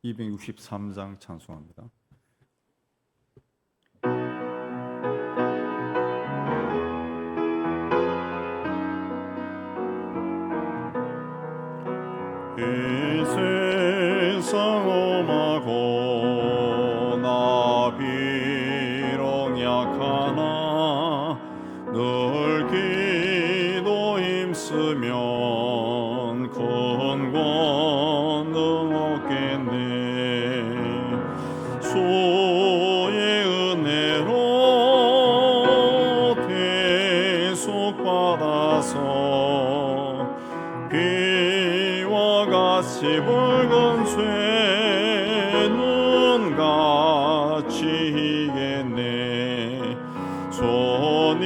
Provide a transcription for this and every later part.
263장 찬송합니다. 이 세상 험하고 나 비록 약하나 늘 기도 힘쓰면 큰 권능 얻겠네. 주의 은혜로 대속받아서 비와 같이 붉은 쇠는 같이 이겠네. 주님의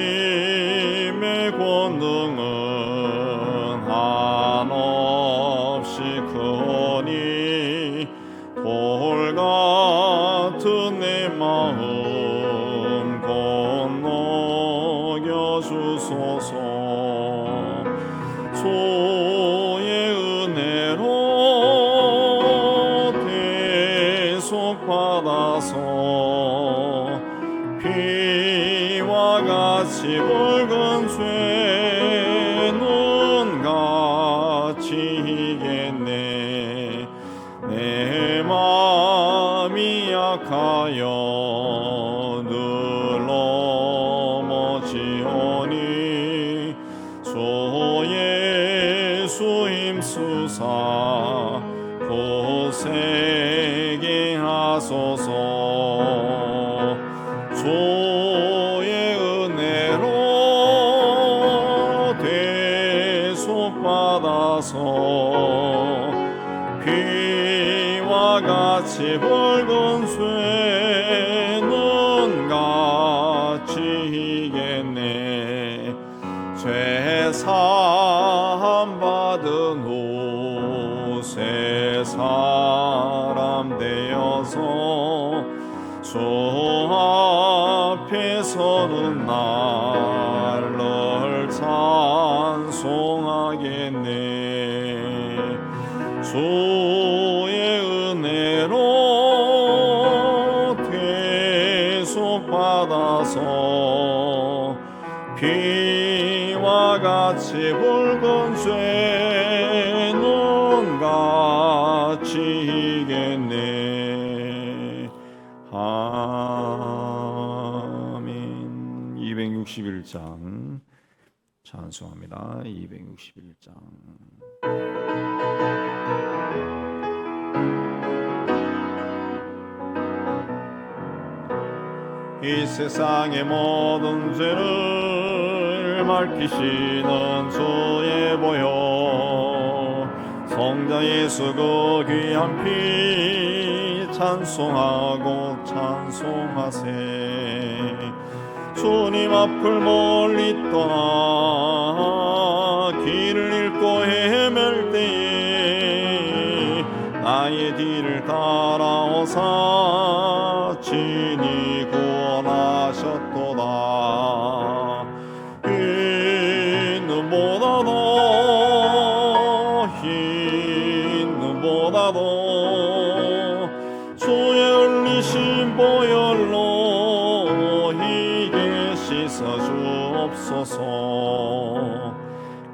권능은 한없이 크니 돌 같은 내 마음 건너겨 주소서. 주의 은혜로 대속받아서 비와 같이 붉은 쇠는 같이 이겠네. 내 마음이 약하여 늘 넘어지오니 주 예수 힘쓰사 굳세게 하소서. 주의 은혜로 대속받아서 비와 같이 붉은 쇠는 같이 이겠네. 죄 사함 받은 후 새 사람 되어서 주 앞에 서는 날을 찬송하겠네. 주의 은혜로 대속받아서 비와 같이 붉은 쇠는 같이 이겠네. 아멘. 261장 찬송합니다. 261장. 이 세상의 모든 죄를 맑히시는 주의 보혈 성자 예수 그 귀한 피 찬송하고 찬송하세. 주님 앞을 멀리 떠나 길을 잃고 헤맬 때에 나의 뒤를 따라오사 친히 구원하셨도다. 흰 눈보다도 주의 흘리신 보혈로 이게 씻어주옵소서.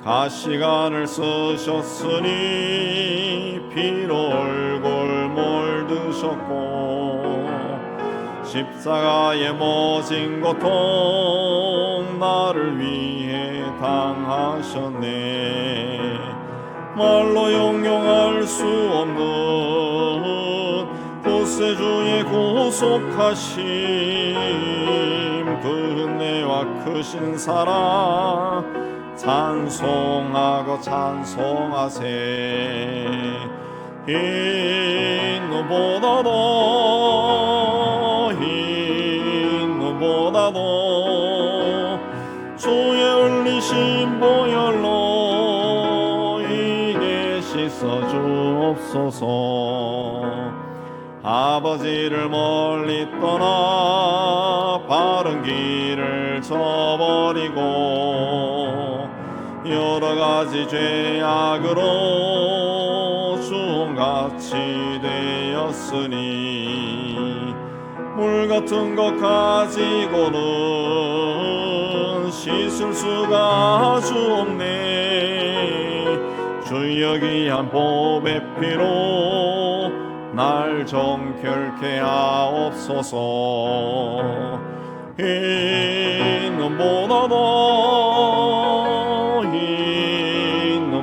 가시관을 쓰셨으니 피로 얼굴 몰드셨고 십자가의 모진 고통 나를 위해 당하셨네. 말로 용용할 수 없는 구세주의 구속하심 그 은혜와 크신 사랑 찬송하고 찬송하세. 흰 눈보다도 주의 흘리신 보혈로 이게 씻어주옵소서. 아버지를 멀리 떠나 바른 길을 저버리고 여러 가지 죄악으로 주홍같이 되었으니 물 같은 것 가지고는 씻을 수가 아주 없네. 주여 귀한 보배 피로 날 정결케 하옵소서.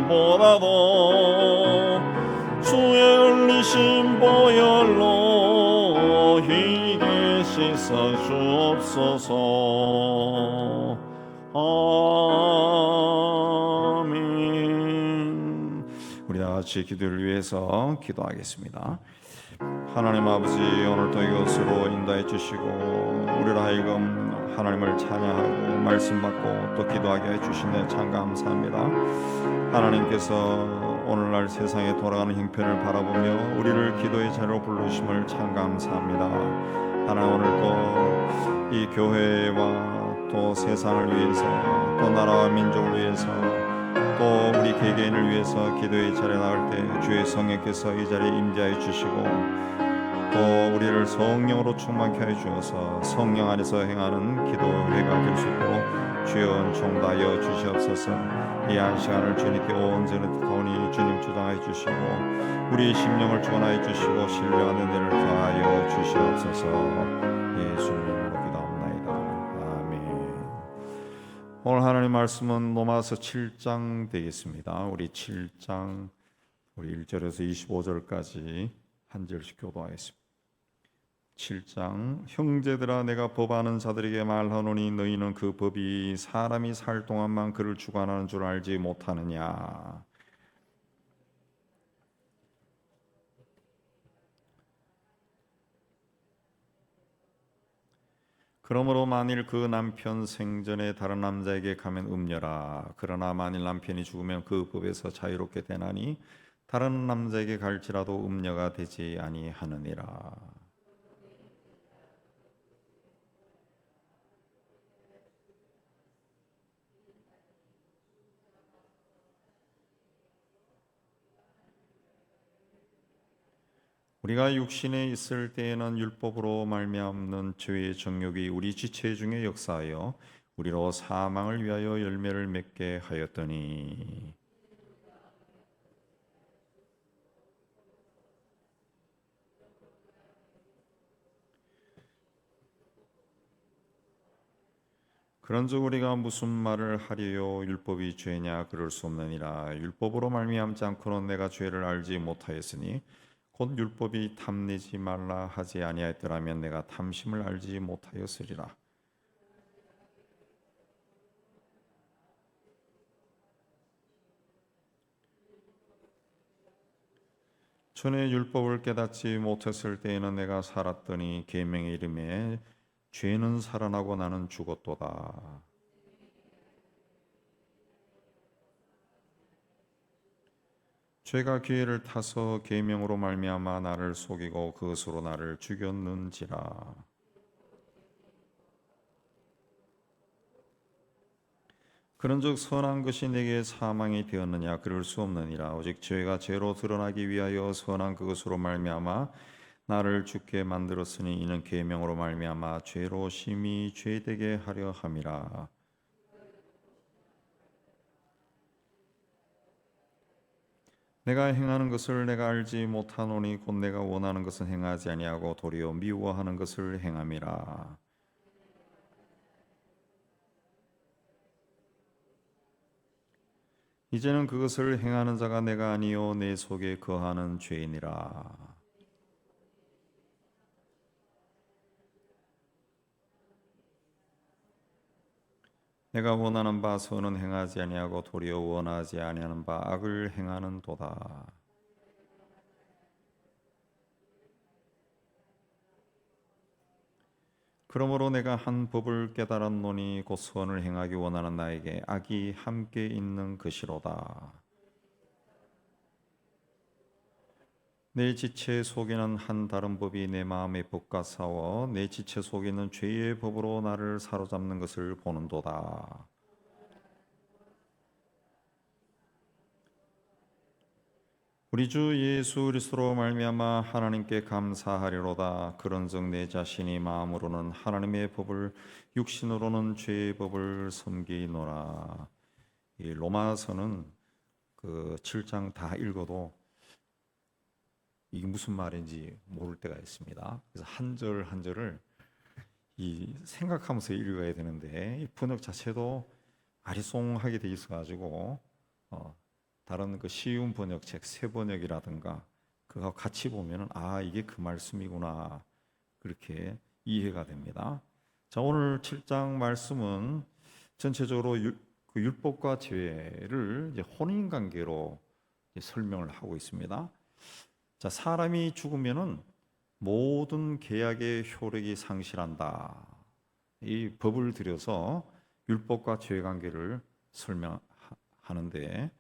흰눈보다도 주의 흘리신 보혈로 희게 씻어 주옵소서. 아멘. 우리 다 같이 기도를 위해서 기도하겠습니다. 하나님 아버지, 오늘도 이것으로 인도해 주시고 우리로 하여금 하나님을 찬양하고 말씀 받고 또 기도하게 해주신 데 참 감사합니다. 하나님께서 오늘날 세상에 돌아가는 형편을 바라보며 우리를 기도의 자리로 부르심을 참 감사합니다. 하나님, 오늘도 이 교회와 또 세상을 위해서 또 나라와 민족을 위해서 또 우리 개개인을 위해서 기도의 자리에 나갈 때 주의 성령께서 이 자리에 임재해 주시고 또 우리를 성령으로 충만케 하여 주어서 성령 안에서 행하는 기도회가 될 수 있도록 주여 은총하여 주시옵소서. 이 한 시간을 주님께 온전히 듣고니 주님 주장하여 주시고 우리의 심령을 주관하여 주시고 신뢰하는 은혜를 더하여 주시옵소서. 예수님으로 기도합니다. 아멘. 오늘 하나님 말씀은 로마서 7장 되겠습니다. 우리 7장 우리 1절에서 25절까지 한 절씩 교도하겠습니다. 7장 형제들아, 내가 법하는 자들에게 말하노니 너희는 그 법이 사람이 살 동안만 그를 주관하는 줄 알지 못하느냐. 그러므로 만일 그 남편 생전에 다른 남자에게 가면 음녀라. 그러나 만일 남편이 죽으면 그 법에서 자유롭게 되나니 다른 남자에게 갈지라도 음녀가 되지 아니하느니라. 우리가 육신에 있을 때에는 율법으로 말미암는 죄의 정욕이 우리 지체 중에 역사하여 우리로 사망을 위하여 열매를 맺게 하였더니 그런즉 우리가 무슨 말을 하리요? 율법이 죄냐? 그럴 수 없느니라. 율법으로 말미암지 않고는 내가 죄를 알지 못하였으니 곧 율법이 탐내지 말라 하지 아니하였더라면 내가 탐심을 알지 못하였으리라. 전에 율법을 깨닫지 못했을 때에는 내가 살았더니 계명의 이름에 죄는 살아나고 나는 죽었도다. 죄가 기회를 타서 계명으로 말미암아 나를 속이고 그것으로 나를 죽였는지라. 그런즉 선한 것이 내게 사망이 되었느냐? 그럴 수 없느니라. 오직 죄가 죄로 드러나기 위하여 선한 그것으로 말미암아 나를 죽게 만들었으니 이는 계명으로 말미암아 죄로 심히 죄되게 하려 함이라. 내가 행하는 것을 내가 알지 못하노니 곧 내가 원하는 것은 행하지 아니하고 도리어 미워하는 것을 행함이라. 이제는 그것을 행하는 자가 내가 아니요 내 속에 거하는 죄이니라. 내가 원하는 바 선은 행하지 아니하고 도리어 원하지 아니하는 바 악을 행하는도다. 그러므로 내가 한 법을 깨달았노니 곧 선을 행하기 원하는 나에게 악이 함께 있는 것이로다. 내 지체 속에는 한 다른 법이 내 마음의 법과 싸워 내 지체 속에 있는 죄의 법으로 나를 사로잡는 것을 보는도다. 우리 주 예수 그리스도로 말미암아 하나님께 감사하리로다. 그런즉 내 자신이 마음으로는 하나님의 법을 육신으로는 죄의 법을 섬기노라. 이 로마서는 그 7장 다 읽어도 이게 무슨 말인지 모를 때가 있습니다. 그래서 한 절 한 절을 이 생각하면서 읽어야 되는데 이 번역 자체도 아리송하게 돼 있어가지고 다른 그 쉬운 번역책 새 번역이라든가 그거 같이 보면은 아 이게 그 말씀이구나 그렇게 이해가 됩니다. 자 오늘 7장 말씀은 전체적으로 그 율법과 죄를 이제 혼인 관계로 설명을 하고 있습니다. 자 사람이 죽으면은 모든 계약의 효력이 상실한다. 이 법을 들여서 율법과 죄 관계를 설명하는데.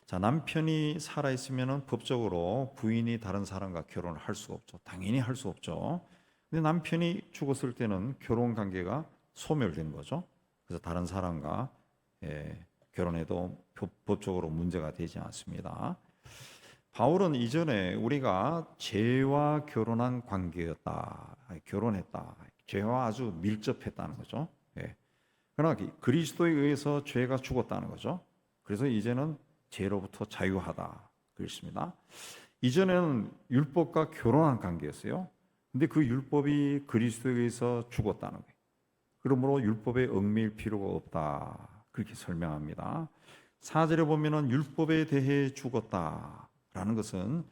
자, 남편이 살아 있으면 법적으로 부인이 다른 사람과 결혼을 할 수가 없죠. 당연히 할 수 없죠. 근데 남편이 죽었을 때는 결혼 관계가 소멸된 거죠. 그래서 다른 사람과 결혼해도 법적으로 문제가 되지 않습니다. 바울은 이전에 우리가 죄와 결혼한 관계였다, 결혼했다, 죄와 아주 밀접했다는 거죠. 그러나 그리스도에 의해서 죄가 죽었다는 거죠. 그래서 이제는 죄로부터 자유하다 그랬습니다. 이전에는 율법과 결혼한 관계였어요. 근데 그 율법이 그리스도에 의해서 죽었다는 거예요. 그러므로 율법에 얽매일 필요가 없다 그렇게 설명합니다. 4절에 보면은 율법에 대해 죽었다라는 것은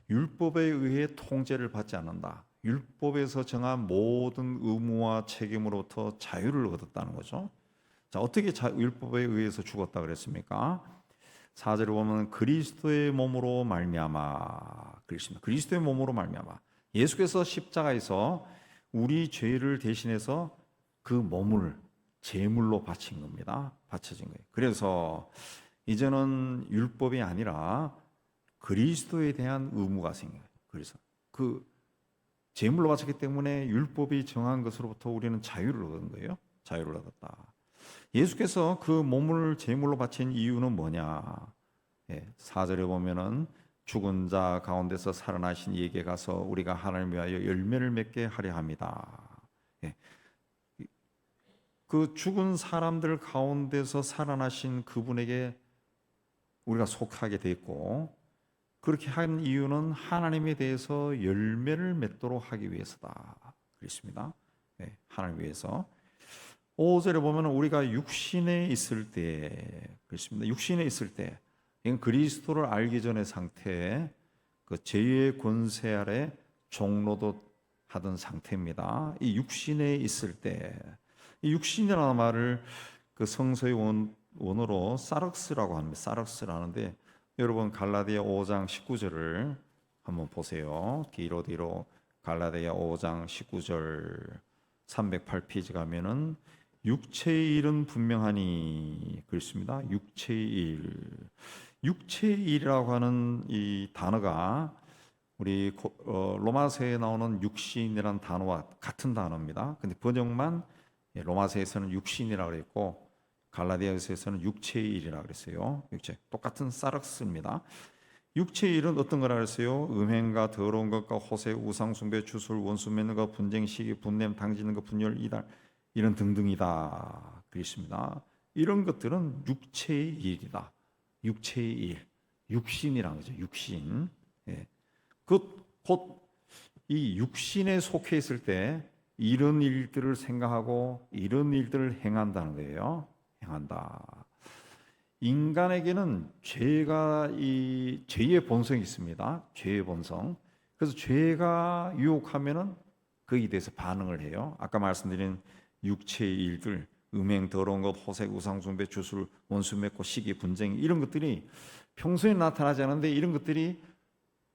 율법에 의해 통제를 받지 않는다. 율법에서 정한 모든 의무와 책임으로부터 자유를 얻었다는 거죠. 자, 어떻게 율법에 의해서 죽었다 그랬습니까? 4절에 보면 그리스도의 몸으로 말미암아 그랬습니다. 그리스도의 몸으로 말미암아 예수께서 십자가에서 우리 죄를 대신해서 그 몸을 제물로 바친 겁니다. 바쳐진 거예요. 그래서 이제는 율법이 아니라 그리스도에 대한 의무가 생겨요. 그래서 그 제물로 바쳤기 때문에 율법이 정한 것으로부터 우리는 자유를 얻은 거예요. 자유를 얻었다. 예수께서 그 몸을 제물로 바친 이유는 뭐냐? 4절에 보면은 죽은 자 가운데서 살아나신 이에게 가서 우리가 하나님을 위하여 열매를 맺게 하려 합니다. 그 죽은 사람들 가운데서 살아나신 그분에게 우리가 속하게 됐고 그렇게 한 이유는 하나님에 대해서 열매를 맺도록 하기 위해서다. 그렇습니다. 하나님 위해서. 5절에 보면 우리가 육신에 있을 때 그렇습니다. 육신에 있을 때 이건 그리스도를 알기 전의 상태에 그 죄의 권세 아래 종로도 하던 상태입니다. 이 육신에 있을 때 이 육신이라는 말을 그 성서의 원어로 사럭스라고 합니다. 사럭스라는데 여러분 갈라디아 5장 19절을 한번 보세요. 뒤로 갈라디아 5장 19절 308페이지 가면은 육체의 일은 분명하니 그렇습니다. 육체의 일. 육체의 일이라고 하는 이 단어가 우리 로마서에 나오는 육신이라는 단어와 같은 단어입니다. 근데 번역만 로마서에서는 육신이라고 그랬고 갈라디아서에서는 육체의 일이라고 그랬어요. 육체 똑같은 사럭스입니다. 육체의 일은 어떤 거라 그랬어요? 음행과 더러운 것과 호세, 우상 숭배, 주술, 원수 맺는 것, 분쟁, 시기, 분냄, 당지는 것, 분열, 이달 이런 등등이다. 그랬습니다. 이런 것들은 육체의 일이다. 육체의 일, 육신이라는 거죠. 육신. 곧 이 육신에 속해 있을 때 이런 일들을 생각하고 이런 일들을 행한다는 거예요. 행한다. 인간에게는 이 죄의 본성이 있습니다. 죄의 본성. 그래서 죄가 유혹하면은 거기에 대해서 반응을 해요. 아까 말씀드린 육체의 일들, 음행, 더러운 것, 호색, 우상숭배, 주술, 원수 맺고 시기, 분쟁 이런 것들이 평소에 나타나지 않는데 이런 것들이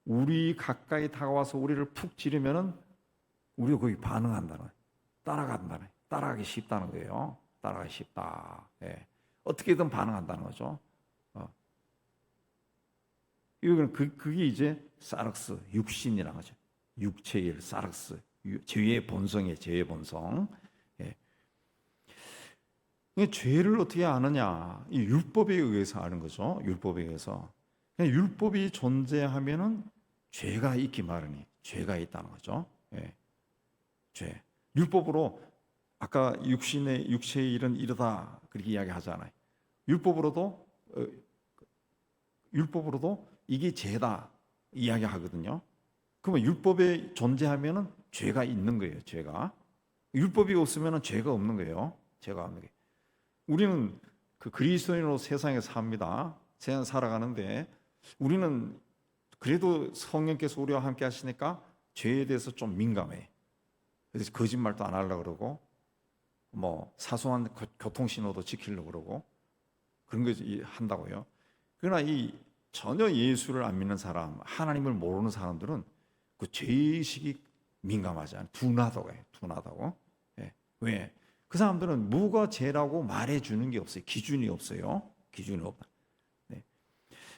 우리 가까이 다가와서 우리를 푹 찌르면은 우리가 거기 반응한다는, 따라간다는, 따라가기 쉽다는 거예요. 따라가기 쉽다. 어떻게든 반응한다는 거죠. 이건 그게 이제 사럭스, 육신이라는 거죠. 육체의 일, 사럭스, 죄의 본성이에요. 죄의 본성. 죄를 어떻게 아느냐? 이 율법에 의해서 아는 거죠. 율법에 의해서. 그냥 율법이 존재하면은 죄가 있기 마련이 죄가 있다는 거죠. 예. 죄. 율법으로 아까 육체의 일은 이르다 그렇게 이야기하잖아요. 율법으로도 이게 죄다 이야기하거든요. 그러면 율법에 존재하면은 죄가 있는 거예요. 죄가 율법이 없으면은 죄가 없는 거예요. 죄가 없는 게. 우리는 그 그리스도인으로 세상에 삽니다. 세상 살아가는데 우리는 그래도 성령께서 우리와 함께 하시니까 죄에 대해서 좀 민감해. 그래서 거짓말도 안 하려고 그러고 뭐 사소한 교통신호도 지키려고 그러고 그런 거 한다고요. 그러나 이 전혀 예수를 안 믿는 사람, 하나님을 모르는 사람들은 그 죄의식이 민감하지 않아요. 둔하다고. 예. 왜? 그 사람들은 뭐가 죄라고 말해주는 게 없어요. 기준이 없어요. 기준이 없다. 네.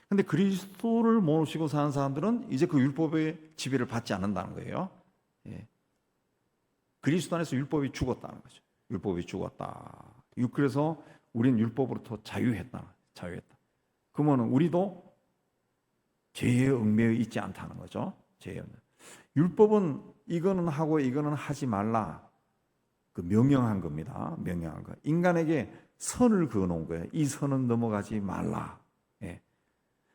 근데 그리스도를 모시고 사는 사람들은 이제 그 율법의 지배를 받지 않는다는 거예요. 예. 그리스도 안에서 율법이 죽었다는 거죠. 율법이 죽었다. 그래서 우리는 율법으로부터 자유했다. 그러면 우리도 죄에 얽매여 있지 않다는 거죠. 죄에. 율법은 이거는 하고 이거는 하지 말라. 그 명령한 겁니다. 명령한 거. 인간에게 선을 그어놓은 거예요. 이 선은 넘어가지 말라. 예.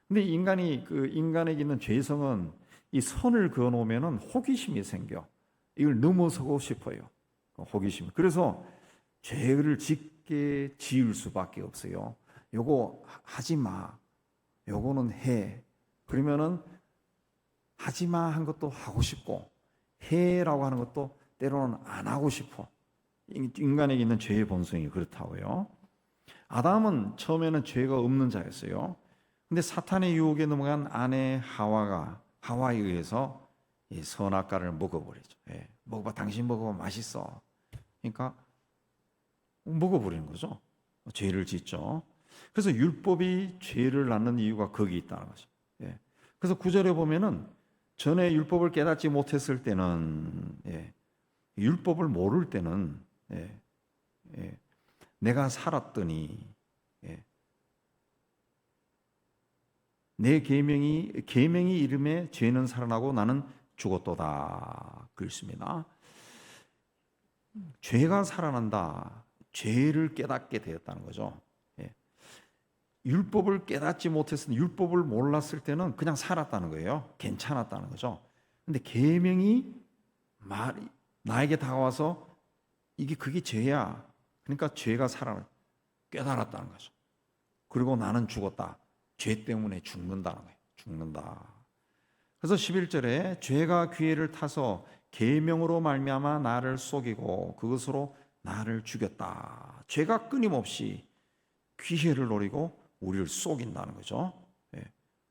근데 인간에게 있는 죄성은 이 선을 그어놓으면은 호기심이 생겨. 이걸 넘어서고 싶어요. 호기심. 그래서 죄를 짓게 지을 수밖에 없어요. 요거 하지 마. 요거는 해. 그러면은 하지 마 한 것도 하고 싶고 해라고 하는 것도 때로는 안 하고 싶어. 인간에게 있는 죄의 본성이 그렇다고요. 아담은 처음에는 죄가 없는 자였어요. 근데 사탄의 유혹에 넘어간 아내 하와에 의해서 이 선악과를 먹어버리죠. 예, 먹어봐, 당신 먹어봐, 맛있어. 그러니까 먹어버리는 거죠. 죄를 짓죠. 그래서 율법이 죄를 낳는 이유가 거기 있다는 거죠. 예. 그래서 9절에 보면은 전에 율법을 깨닫지 못했을 때는, 율법을 모를 때는, 내가 살았더니, 내 계명이 이름에 죄는 살아나고 나는 죽었도다. 그렇습니다. 죄가 살아난다. 죄를 깨닫게 되었다는 거죠. 율법을 깨닫지 못했을 때, 율법을 몰랐을 때는 그냥 살았다는 거예요. 괜찮았다는 거죠. 근데 계명이 나에게 다가와서 그게 죄야. 그러니까 죄가 깨달았다는 거죠. 그리고 나는 죽었다. 죄 때문에 죽는다는 거예요. 죽는다. 그래서 11절에 죄가 기회를 타서 계명으로 말미암아 나를 속이고 그것으로 나를 죽였다. 죄가 끊임없이 기회를 노리고 우리를 속인다는 거죠.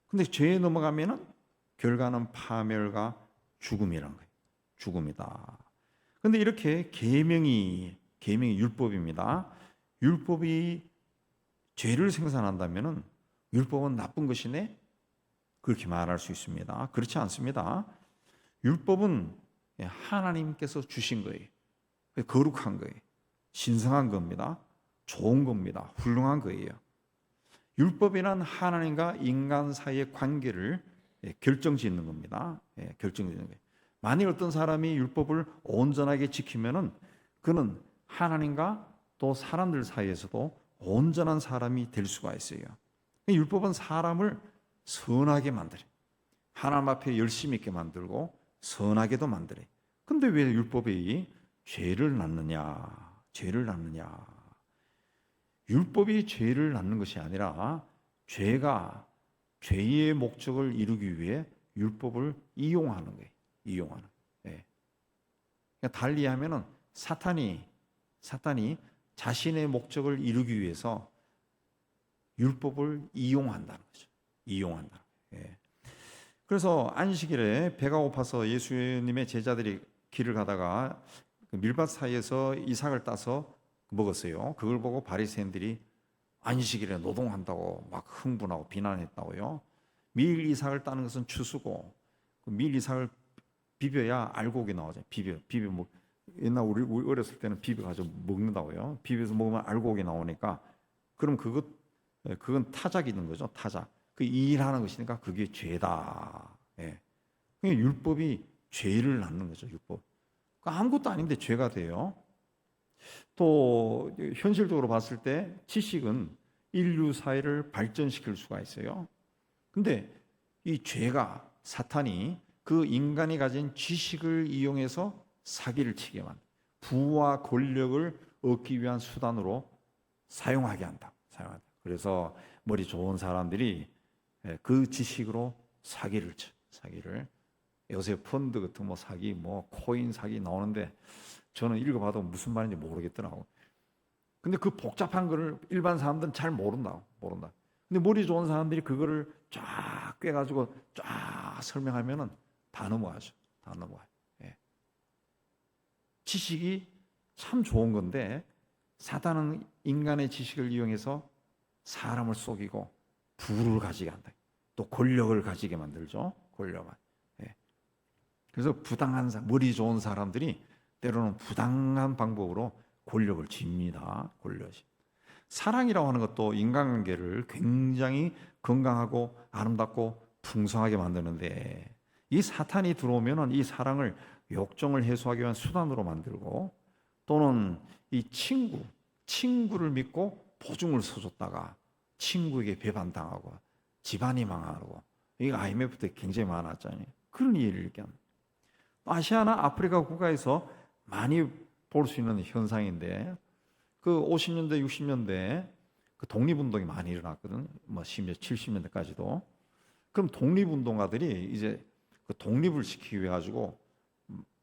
근데 죄에 넘어가면은 결과는 파멸과 죽음이라는 거예요. 죽음이다. 근데 이렇게 계명이 율법입니다. 율법이 죄를 생산한다면은 율법은 나쁜 것이네? 그렇게 말할 수 있습니다. 그렇지 않습니다. 율법은 하나님께서 주신 거예요. 거룩한 거예요. 신성한 겁니다. 좋은 겁니다. 훌륭한 거예요. 율법이란 하나님과 인간 사이의 관계를 결정짓는 겁니다. 결정짓는 거예요. 만일 어떤 사람이 율법을 온전하게 지키면은 그는 하나님과 또 사람들 사이에서도 온전한 사람이 될 수가 있어요. 율법은 사람을 선하게 만들어요. 하나님 앞에 열심히 있게 만들고 선하게도 만들어요. 근데 왜 율법이 죄를 낳느냐? 율법이 죄를 낳는 것이 아니라 죄가 죄의 목적을 이루기 위해 율법을 이용하는 거예요. 그러니까 달리하면은 사탄이 자신의 목적을 이루기 위해서 율법을 이용한다는 거죠. 그래서 안식일에 배가 고파서 예수님의 제자들이 길을 가다가 그 밀밭 사이에서 이삭을 따서 먹었어요. 그걸 보고 바리새인들이 안식일에 노동한다고 막 흥분하고 비난했다고요. 밀 이삭을 따는 것은 추수고 그 밀 이삭을 비벼야 알곡이 나오죠. 비벼 옛날 우리 어렸을 때는 비벼 가지고 먹는다고요. 비벼서 먹으면 알곡이 나오니까 그럼 그건 타작이 있는 거죠. 타작. 그 일하는 것이니까 그게 죄다. 예. 그러니까 율법이 죄를 낳는 거죠. 율법. 아무것도 아닌데 죄가 돼요. 또 현실적으로 봤을 때 지식은 인류 사회를 발전시킬 수가 있어요. 근데 이 죄가, 사탄이 그 인간이 가진 지식을 이용해서 사기를 치게 만든다. 부와 권력을 얻기 위한 수단으로 사용하게 한다. 그래서 머리 좋은 사람들이 그 지식으로 사기를 쳐. 사기를. 요새 펀드 같은 뭐 사기, 뭐 코인 사기 나오는데 저는 읽어봐도 무슨 말인지 모르겠더라고. 근데 그 복잡한 거를 일반 사람들은 잘 모른다. 근데 머리 좋은 사람들이 그거를 쫙 꿰가지고 쫙 설명하면은 다 넘어가죠. 다 넘어가요. 예. 지식이 참 좋은 건데 사탄은 인간의 지식을 이용해서 사람을 속이고 부를 가지게 한다. 또 권력을 가지게 만들죠. 권력을. 예. 그래서 부당한 머리 좋은 사람들이 때로는 부당한 방법으로 권력을 쥡니다. 권력이. 사랑이라고 하는 것도 인간관계를 굉장히 건강하고 아름답고 풍성하게 만드는데 이 사탄이 들어오면은 이 사랑을 욕정을 해소하기 위한 수단으로 만들고 또는 이 친구를 믿고 보증을 서줬다가 친구에게 배반당하고 집안이 망하고 이게 IMF 때 굉장히 많았잖아요. 그런 일을 얘기합니다. 아시아나 아프리카 국가에서 많이 볼 수 있는 현상인데 그 50년대, 60년대 그 독립운동이 많이 일어났거든. 뭐 심지어 70년대까지도. 그럼 독립운동가들이 이제 그 독립을 시키기 위해 가지고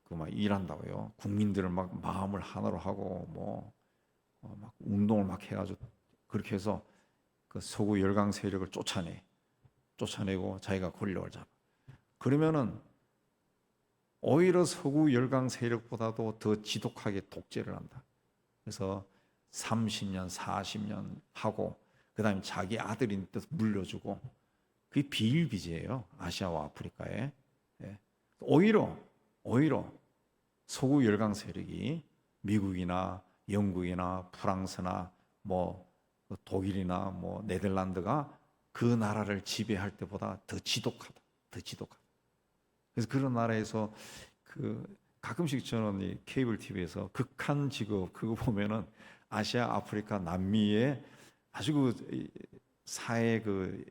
그 막 일한다고요. 국민들을 막 마음을 하나로 하고 막 운동을 막 해가지고 그렇게 해서 그 서구 열강 세력을 쫓아내고 자기가 권력을 잡아. 그러면은 오히려 서구 열강 세력보다도 더 지독하게 독재를 한다. 그래서 30년, 40년 하고 그다음에 자기 아들인 뜻 물려주고 그게 비일비재예요. 아시아와 아프리카에. 예. 오히려 서구 열강 세력이 미국이나 영국이나 프랑스나 뭐 독일이나 뭐 네덜란드가 그 나라를 지배할 때보다 더 지독하다. 그래서 그런 나라에서 그 가끔씩 저는 이 케이블 TV에서 극한 직업 그거 보면은 아시아, 아프리카, 남미의 아주 그 사회 그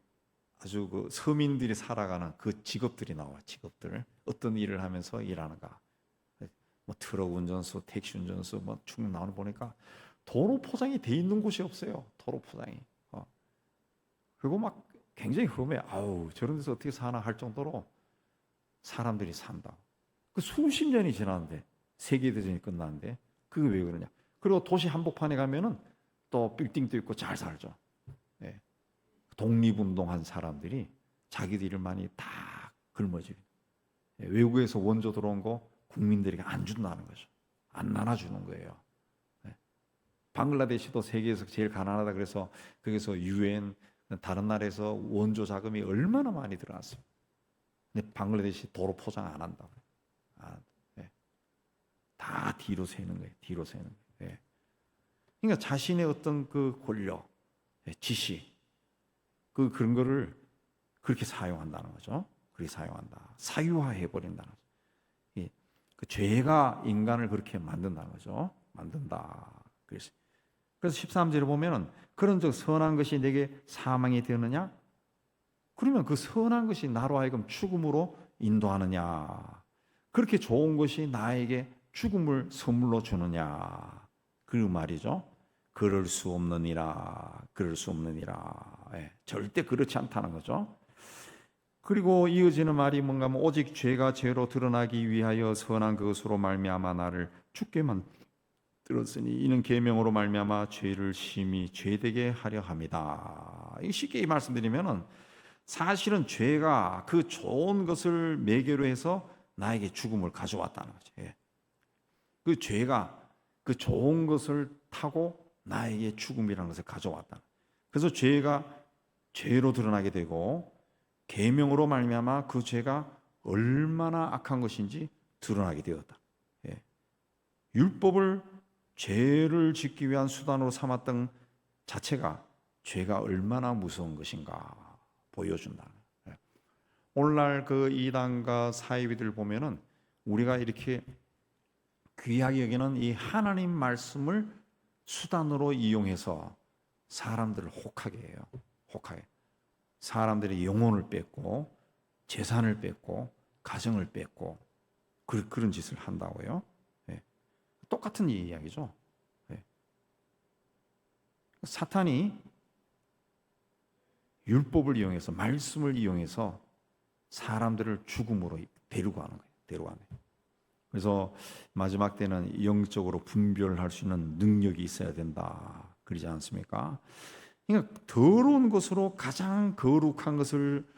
아주 그 서민들이 살아가는 그 직업들이 나와. 직업들 어떤 일을 하면서 일하는가. 뭐 트럭 운전수, 택시 운전수 뭐 쭉 나오는 보니까 도로 포장이 돼 있는 곳이 없어요. 도로 포장이. 그리고 막 굉장히 험해. 아우 저런 데서 어떻게 사나 할 정도로 사람들이 산다. 그 수십 년이 지났는데 세계 대전이 끝났는데 그게 왜 그러냐? 그리고 도시 한복판에 가면은 또 빌딩도 있고 잘 살죠. 예. 독립운동한 사람들이 자기들 일을 많이 다 굶어지고 예. 외국에서 원조 들어온 거 국민들에게 안 준다는 거죠. 안 나눠주는 거예요. 예. 방글라데시도 세계에서 제일 가난하다 그래서 거기서 UN 다른 나라에서 원조 자금이 얼마나 많이 들어갔어요. 근데 방글라데시 도로 포장 안 한다고. 예. 다 뒤로 새는 거예요. 예. 그러니까 자신의 어떤 그 권력, 지식, 그런 거를 그렇게 사용한다는 거죠. 그렇게 사용한다. 사유화해 버린다는 거죠. 예. 그 죄가 인간을 그렇게 만든다는 거죠. 만든다. 그래서 13절에 보면은 그런즉 선한 것이 내게 사망이 되느냐? 그러면 그 선한 것이 나로 하여금 죽음으로 인도하느냐? 그렇게 좋은 것이 나에게 죽음을 선물로 주느냐? 그 말이죠. 그럴 수 없느니라. 예, 절대 그렇지 않다는 거죠. 그리고 이어지는 말이 뭔가 하면 오직 죄가 죄로 드러나기 위하여 선한 그것으로 말미암아 나를 죽게 만들었으니 이는 계명으로 말미암아 죄를 심히 죄되게 하려 함이다. 쉽게 말씀드리면은 사실은 죄가 그 좋은 것을 매개로 해서 나에게 죽음을 가져왔다는 거죠. 예. 그 죄가 그 좋은 것을 타고 나에게 죽음이라는 것을 가져왔다. 그래서 죄가 죄로 드러나게 되고 계명으로 말미암아 그 죄가 얼마나 악한 것인지 드러나게 되었다. 예. 율법을 죄를 짓기 위한 수단으로 삼았던 자체가 죄가 얼마나 무서운 것인가 보여준다. 오늘날 그 이단과 사이비들 보면은 우리가 이렇게 귀하게 여기는 이 하나님 말씀을 수단으로 이용해서 사람들을 혹하게 해요. 혹하게. 사람들의 영혼을 뺏고 재산을 뺏고 가정을 뺏고 그런 짓을 한다고요. 예. 똑같은 이야기죠. 예. 사탄이 율법을 이용해서 말씀을 이용해서 사람들을 죽음으로 데리고 가는 거예요. 데려가는 거예요. 그래서 마지막 때는 영적으로 분별할 수 있는 능력이 있어야 된다. 그러지 않습니까? 그러니까 더러운 것으로 가장 거룩한 것을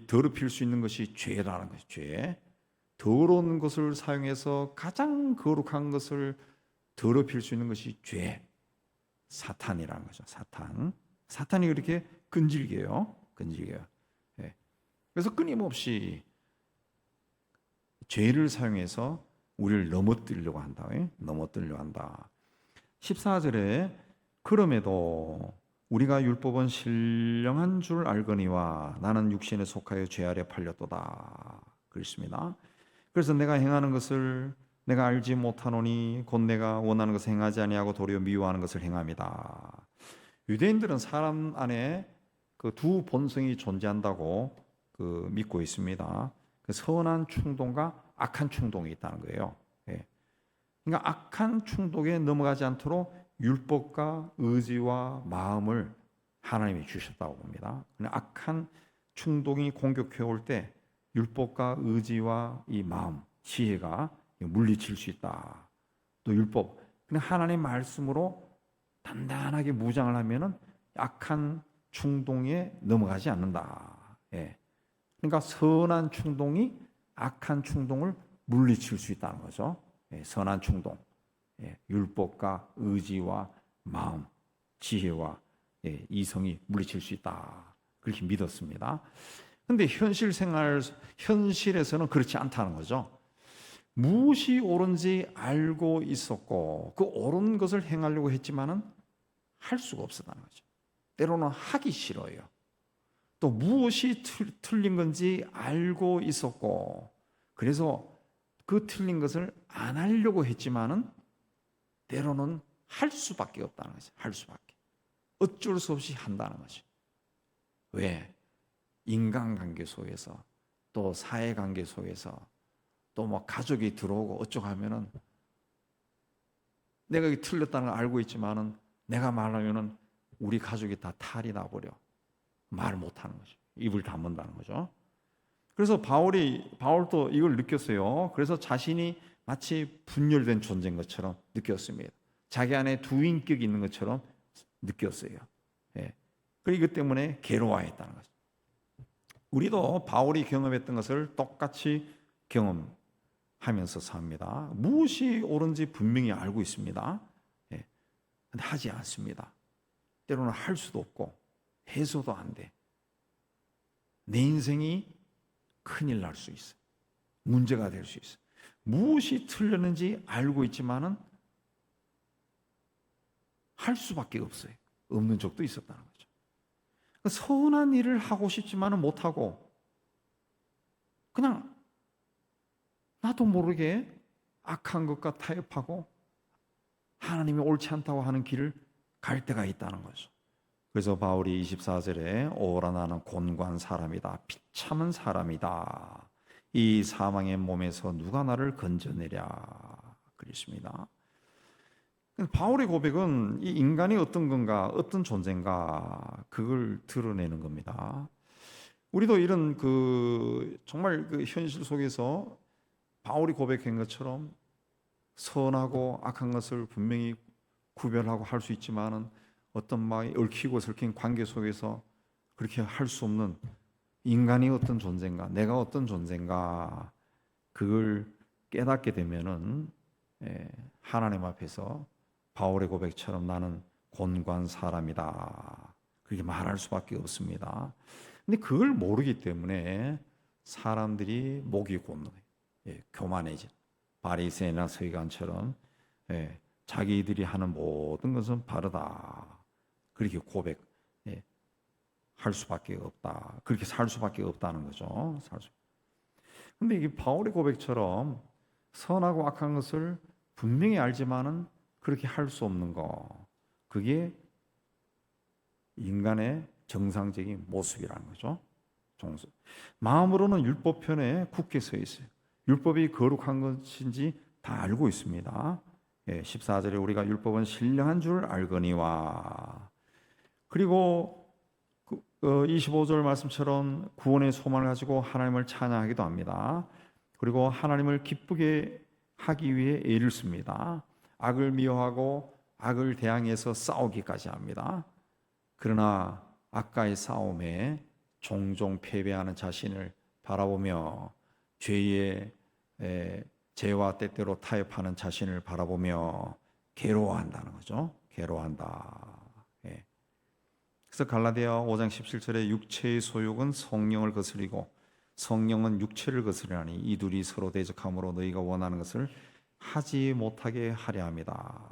더럽힐 수 있는 것이 죄라는 것이 죄. 더러운 것을 사용해서 가장 거룩한 것을 더럽힐 수 있는 것이 죄. 사탄이라는 거죠. 사탄이 그렇게 끈질겨요. 예. 그래서 끊임없이 죄를 사용해서 우리를 넘어뜨리려고 한다. 넘어뜨리려고 한다. 14절에 그럼에도 우리가 율법은 신령한 줄 알거니와 나는 육신에 속하여 죄 아래 팔렸도다. 그렇습니다. 그래서 내가 행하는 것을 내가 알지 못하노니 곧 내가 원하는 것을 행하지 아니하고 도리어 미워하는 것을 행함이다. 유대인들은 사람 안에 그 두 본성이 존재한다고 믿고 있습니다. 그 선한 충동과 악한 충동이 있다는 거예요. 예. 그러니까 악한 충동에 넘어가지 않도록 율법과 의지와 마음을 하나님이 주셨다고 봅니다. 악한 충동이 공격해 올 때 율법과 의지와 이 마음, 지혜가 물리칠 수 있다. 또 율법, 그냥 하나님 말씀으로 단단하게 무장을 하면은 악한 충동에 넘어가지 않는다. 예. 그러니까 선한 충동이 악한 충동을 물리칠 수 있다는 거죠. 예. 선한 충동, 예. 율법과 의지와 마음, 지혜와 예. 이성이 물리칠 수 있다. 그렇게 믿었습니다. 그런데 현실에서는 그렇지 않다는 거죠. 무엇이 옳은지 알고 있었고 그 옳은 것을 행하려고 했지만은 할 수가 없었다는 거죠. 때로는 하기 싫어요. 또 무엇이 틀린 건지 알고 있었고 그래서 그 틀린 것을 안 하려고 했지만은 때로는 할 수밖에 없다는 거죠. 할 수밖에. 어쩔 수 없이 한다는 거죠. 왜? 인간관계 속에서 또 사회관계 속에서 또 뭐 가족이 들어오고 어쩌고 하면은 내가 틀렸다는 걸 알고 있지만은 내가 말하면은 우리 가족이 다 탈이 나버려. 말 못하는 거죠. 입을 다문다는 거죠. 그래서 바울도 이걸 느꼈어요. 그래서 자신이 마치 분열된 존재인 것처럼 느꼈습니다. 자기 안에 두 인격이 있는 것처럼 느꼈어요. 예. 그리고 이것 때문에 괴로워했다는 거죠. 우리도 바울이 경험했던 것을 똑같이 경험하면서 삽니다. 무엇이 옳은지 분명히 알고 있습니다. 예. 근데 하지 않습니다. 때로는 할 수도 없고 해서도 안 돼. 내 인생이 큰일 날 수 있어. 문제가 될 수 있어. 무엇이 틀렸는지 알고 있지만은 할 수밖에 없어요. 없는 적도 있었다는 거죠. 선한 일을 하고 싶지만은 못하고 그냥 나도 모르게 악한 것과 타협하고 하나님이 옳지 않다고 하는 길을 갈 때가 있다는 거죠. 그래서 바울이 24절에 오라 나는 곤고한 사람이다. 비참한 사람이다. 이 사망의 몸에서 누가 나를 건져내랴. 그랬습니다. 바울의 고백은 이 인간이 어떤 건가, 어떤 존재인가 그걸 드러내는 겁니다. 우리도 이런 정말 현실 속에서 바울이 고백한 것처럼 선하고 악한 것을 분명히 구별하고 할 수 있지만은 어떤 막 얽히고 설킨 관계 속에서 그렇게 할 수 없는 인간이 어떤 존재인가, 내가 어떤 존재인가 그걸 깨닫게 되면은 하나님 앞에서 바울의 고백처럼 나는 곤고한 사람이다 그렇게 말할 수밖에 없습니다. 근데 그걸 모르기 때문에 사람들이 목이 곧는 거예요. 교만해진 바리새인이나 서기관처럼 자기들이 하는 모든 것은 바르다 그렇게 할 수밖에 없다. 그렇게 살 수밖에 없다는 거죠. 근데 이게 바울의 고백처럼 선하고 악한 것을 분명히 알지만은 그렇게 할 수 없는 거. 그게 인간의 정상적인 모습이라는 거죠. 마음으로는 율법 편에 굳게 서 있어요. 율법이 거룩한 것인지 다 알고 있습니다. 14절에 우리가 율법은 신령한 줄 알거니와, 그리고 25절 말씀처럼 구원의 소망을 가지고 하나님을 찬양하기도 합니다. 그리고 하나님을 기쁘게 하기 위해 애를 씁니다. 악을 미워하고 악을 대항해서 싸우기까지 합니다. 그러나 악과의 싸움에 종종 패배하는 자신을 바라보며 죄와 때때로 타협하는 자신을 바라보며 괴로워한다는 거죠. 괴로워한다. 그래서 갈라디아 5장 17절에 육체의 소욕은 성령을 거스리고 성령은 육체를 거스리나니 이 둘이 서로 대적함으로 너희가 원하는 것을 하지 못하게 하려 합니다.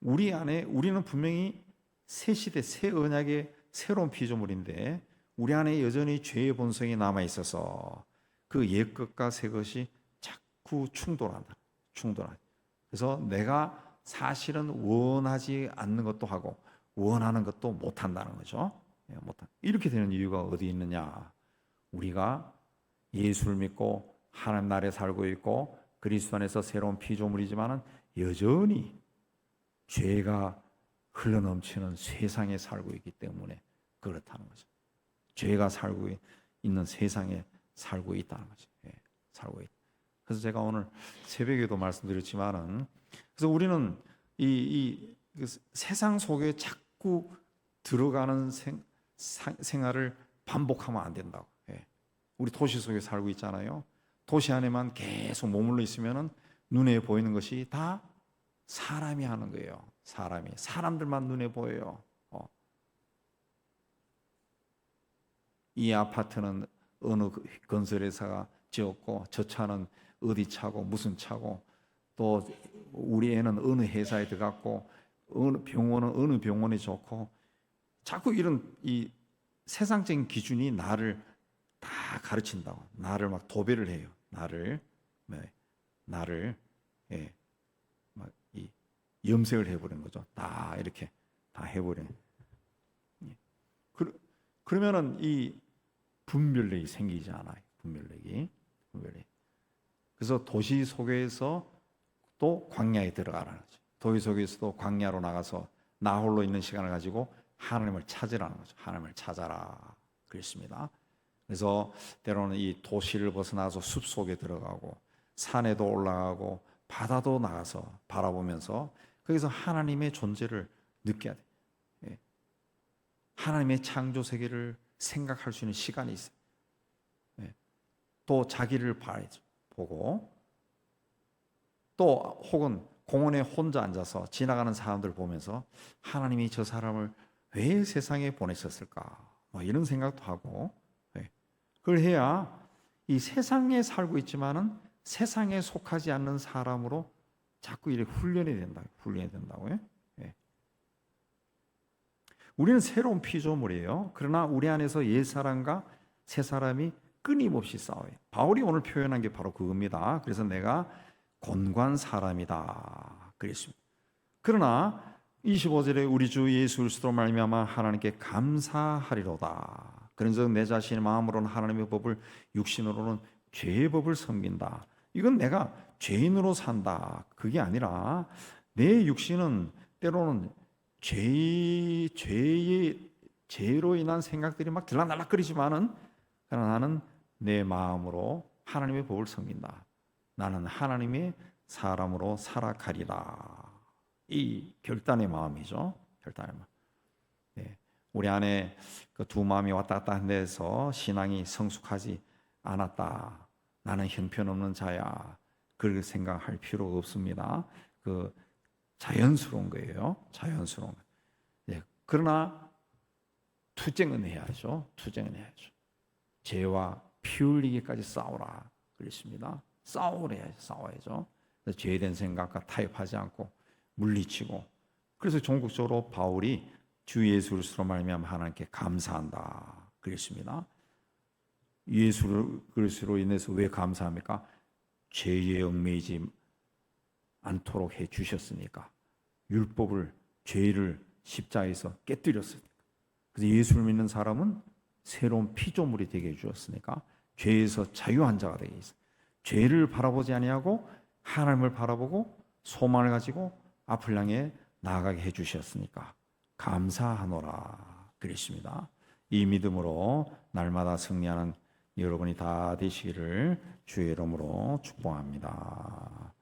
우리 안에, 우리는 분명히 새 시대, 새 언약의 새로운 피조물인데 우리 안에 여전히 죄의 본성이 남아 있어서 그 옛 것과 새 것이 자꾸 충돌한다. 그래서 내가 사실은 원하지 않는 것도 하고 원하는 것도 못한다는 거죠. 이렇게 되는 이유가 어디 있느냐? 우리가 예수를 믿고 하나님 나라에 살고 있고 그리스도 안에서 새로운 피조물이지만은 여전히 죄가 흘러넘치는 세상에 살고 있기 때문에 그렇다는 거죠. 죄가 살고 있는 세상에 살고 있다는 거죠. 살고 있다. 그래서 제가 오늘 새벽에도 말씀드렸지만은, 그래서 우리는 이 세상 속에 자꾸 들어가는 생활을 반복하면 안 된다고. 우리 도시 속에 살고 있잖아요. 도시 안에만 계속 머물러 있으면은 눈에 보이는 것이 다 사람이 하는 거예요. 사람들만 눈에 보여요. 이 아파트는 어느 건설회사가 지었고 저 차는 어디 차고 무슨 차고 또 우리 애는 어느 회사에 들어갔고 어느 병원은 어느 병원에 좋고, 자꾸 이런 이 세상적인 기준이 나를 다 가르친다고. 나를 막 도배를 해요. 나를 막 이 염색을 해버리는 거죠. 다 이렇게 다 해버리는. 그러면은 이 분별력이 생기지 않아요. 분별력이. 그래서 도시 속에서 또 광야에 들어가라는 거죠. 도시 속에서도 광야로 나가서 나 홀로 있는 시간을 가지고 하나님을 찾으라는 거죠. 하나님을 찾아라 그랬습니다. 그래서 때로는 이 도시를 벗어나서 숲 속에 들어가고 산에도 올라가고 바다도 나가서 바라보면서 거기서 하나님의 존재를 느껴야 돼. 하나님의 창조 세계를 생각할 수 있는 시간이 있어요. 또 자기를 보고 또 혹은 공원에 혼자 앉아서 지나가는 사람들 보면서 하나님이 저 사람을 왜 세상에 보내셨을까? 이런 생각도 하고, 그걸 해야 이 세상에 살고 있지만은 세상에 속하지 않는 사람으로 자꾸 이렇게 훈련이 된다고요. 우리는 새로운 피조물이에요. 그러나 우리 안에서 옛 사람과 새 사람이 끊임없이 싸워요. 바울이 오늘 표현한 게 바로 그겁니다. 그래서 내가 곤고한 사람이다 그랬습니다. 그러나 25절에 우리 주 예수 그리스도로 말미암아 하나님께 감사하리로다. 그런즉 내 자신의 마음으로는 하나님의 법을, 육신으로는 죄의 법을 섬긴다. 이건 내가 죄인으로 산다 그게 아니라 내 육신은 때로는 죄로 인한 생각들이 막 들락날락거리지만은 그러나 나는 내 마음으로 하나님의 법을 섬긴다. 나는 하나님의 사람으로 살아가리라. 이 결단의 마음이죠. 결단의 마음. 우리 안에 그 두 마음이 왔다 갔다 한 데서 신앙이 성숙하지 않았다. 나는 형편없는 자야. 그렇게 생각할 필요 없습니다. 그 자연스러운 거예요. 자연스러운 거. 그러나 투쟁은 해야죠. 죄와 피 흘리기까지 싸우라 그랬습니다. 싸워야죠. 죄된 생각과 타협하지 않고 물리치고. 그래서 종국적으로 바울이 주 예수 그리스도로 말미암아 하나님께 감사한다 그랬습니다. 예수 그리스도로 인해서 왜 감사합니까? 죄에 얽매이지 않도록 해 주셨으니까. 율법을, 죄를 십자가에서 깨뜨렸으니까. 그래서 예수를 믿는 사람은 새로운 피조물이 되게 해주었으니까 죄에서 자유한 자가 되게 있어요. 죄를 바라보지 아니하고 하나님을 바라보고 소망을 가지고 앞을 향해 나아가게 해주셨으니까 감사하노라 그랬습니다. 이 믿음으로 날마다 승리하는 여러분이 다 되시기를 주의 이름으로 축복합니다.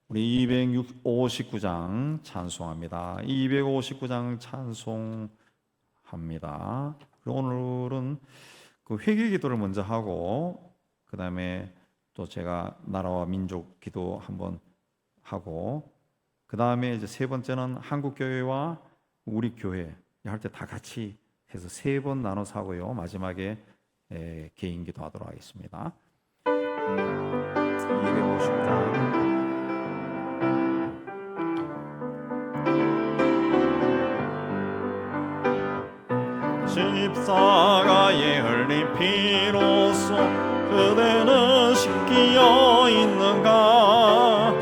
우리 259장 찬송합니다. 259장 찬송합니다. 오늘은 그 회개 기도를 먼저 하고 그 다음에 또 제가 나라와 민족 기도 한번 하고 그 다음에 이제 세 번째는 한국 교회와 우리 교회 할 때 다 같이 해서 세 번 나눠서 하고요. 마지막에 개인 기도 하도록 하겠습니다. 259장 십자가에 흘린 피로써 그대는 씻기어 있는가?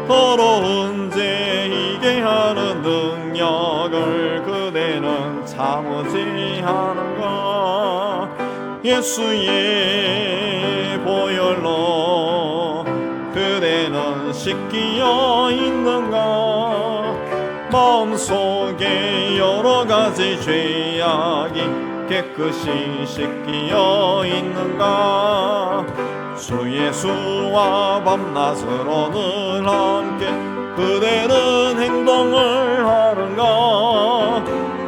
더러운 죄 이게 하는 능력을 그대는 참으지 하는가? 예수의 보혈로 그대는 씻기어 있는가? 마음속에 여러 가지 죄악이 깨끗이 씻기어 있는가? 주 예수와 밤낮으로 늘 함께 그대는 행동을 하는가?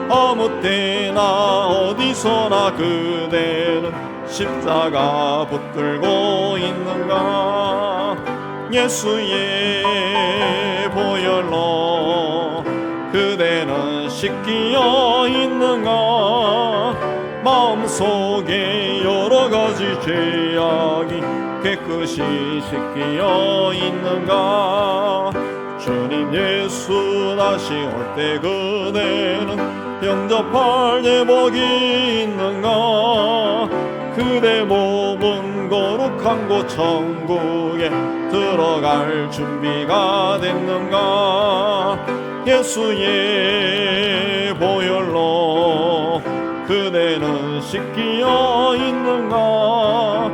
아무 때나 어디서나 그대는 십자가 붙들고 있는가? 예수의 보혈로 그대는 씻기어 있는가? 마음속에 여러 가지 죄악이 깨끗이 씻기어 있는가? 주님 예수 다시 올 때 그대는 영접할 예복이 있는가? 그대 몸은 거룩한 곳 천국에 들어갈 준비가 됐는가? 예수의 보혈로 그대는 씻기어 있는가?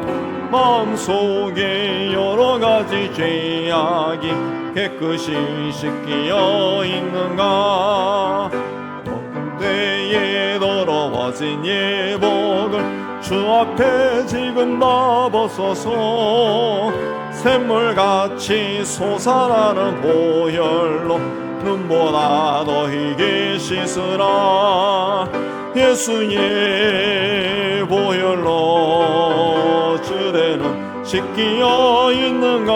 마음속에 여러 가지 죄악이 깨끗이 씻기어 있는가? 높은 때에 더러워진 예복을 주 앞에 지금 다 벗어서 샘물같이 솟아나는 보혈로 눈보다 더 희게 씻으라. 예수의 보혈로 주대는 씻기어 있는가?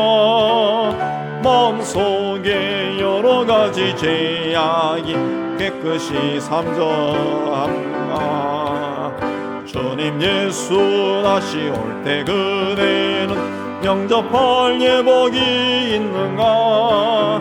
마음속에 여러 가지 죄악이 깨끗이 삼저한가? 주님 예수 다시 올 때 그대는 영접할 예복이 있는가?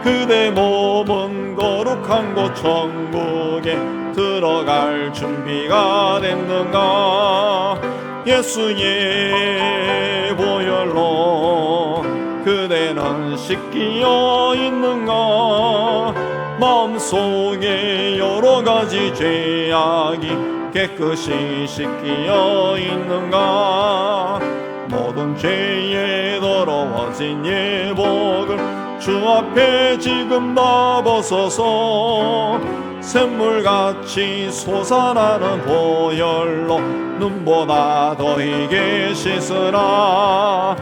그대 몸은 거룩한 곳 천국에 들어갈 준비가 됐는가? 예수의 보혈로 그대는 씻기어 있는가? 마음속에 여러 가지 죄악이 깨끗이 씻기어 있는가? 모든 죄에 더러워진 예복을 주 앞에 지금 다 벗어서 샘물같이 솟아나는 보혈로 눈보다 더 희게 씻으라.